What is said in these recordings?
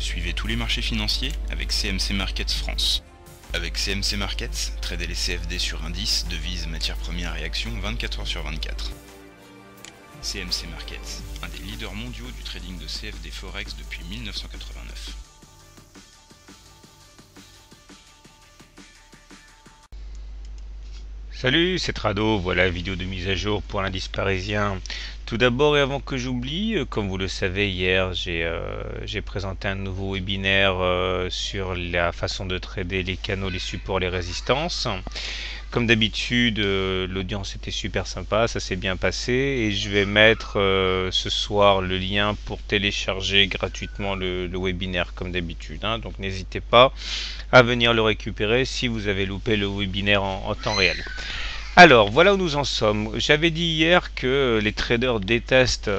Suivez tous les marchés financiers avec CMC Markets France. Avec CMC Markets, tradez les CFD sur indices, devises, matières premières et actions 24 heures sur 24. CMC Markets, un des leaders mondiaux du trading de CFD Forex depuis 1989. Salut, c'est Trado, voilà la vidéo de mise à jour pour l'indice parisien. Tout d'abord et avant que j'oublie, comme vous le savez, hier j'ai présenté un nouveau webinaire sur la façon de trader les canaux, les supports, les résistances. Comme d'habitude, l'audience était super sympa, ça s'est bien passé et je vais mettre ce soir le lien pour télécharger gratuitement le webinaire comme d'habitude, hein. Donc n'hésitez pas à venir le récupérer si vous avez loupé le webinaire en temps réel. Alors, voilà où nous en sommes. J'avais dit hier que les traders détestent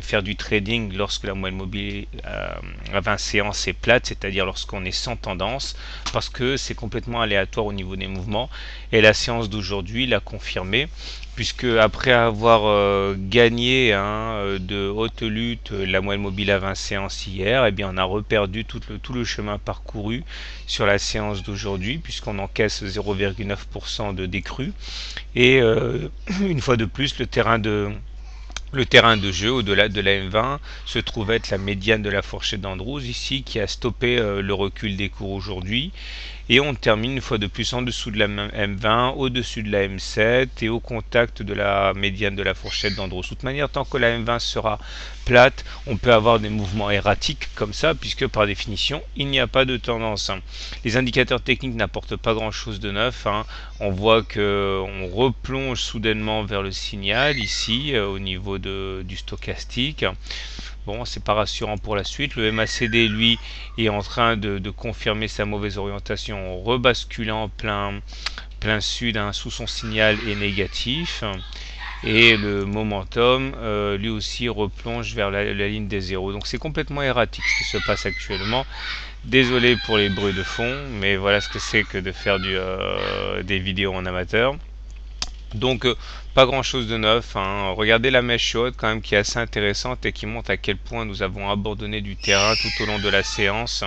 faire du trading lorsque la moyenne mobile à 20 séances est plate, c'est-à-dire lorsqu'on est sans tendance, parce que c'est complètement aléatoire au niveau des mouvements. Et la séance d'aujourd'hui l'a confirmé, puisque après avoir gagné de haute lutte la moyenne mobile à 20 séances hier, eh bien on a reperdu tout le chemin parcouru sur la séance d'aujourd'hui, puisqu'on encaisse 0,9% de décrue. Et une fois de plus, le terrain de jeu au-delà de la M20 se trouve être la médiane de la fourchette d'Andrews ici qui a stoppé le recul des cours aujourd'hui, et on termine une fois de plus en dessous de la M20, au-dessus de la M7 et au contact de la médiane de la fourchette d'Andrews. De toute manière, tant que la M20 sera plate, on peut avoir des mouvements erratiques comme ça, puisque par définition il n'y a pas de tendance. Les indicateurs techniques n'apportent pas grand chose de neuf, hein. On voit qu'on replonge soudainement vers le signal ici au niveau du stochastique. Bon, c'est pas rassurant pour la suite. Le MACD, lui, est en train de confirmer sa mauvaise orientation, rebasculant plein sud, hein, sous son signal est négatif. Et le momentum, lui aussi, replonge vers la ligne des zéros. Donc c'est complètement erratique ce qui se passe actuellement. Désolé pour les bruits de fond, mais voilà ce que c'est que de faire des vidéos en amateur. Donc pas grand chose de neuf, hein. Regardez la mèche haute quand même qui est assez intéressante et qui montre à quel point nous avons abandonné du terrain tout au long de la séance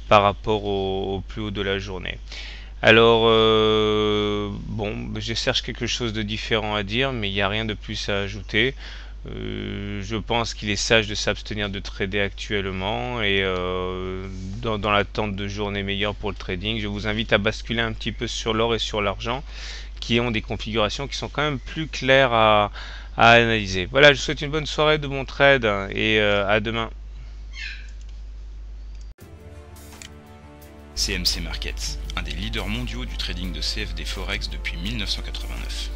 par rapport au plus haut de la journée. Alors bon, je cherche quelque chose de différent à dire, mais il n'y a rien de plus à ajouter. Je pense qu'il est sage de s'abstenir de trader actuellement et dans l'attente de journées meilleures pour le trading. Je vous invite à basculer un petit peu sur l'or et sur l'argent, qui ont des configurations qui sont quand même plus claires à analyser. Voilà, je vous souhaite une bonne soirée, de bons trades et à demain. CMC Markets, un des leaders mondiaux du trading de CFD Forex depuis 1989.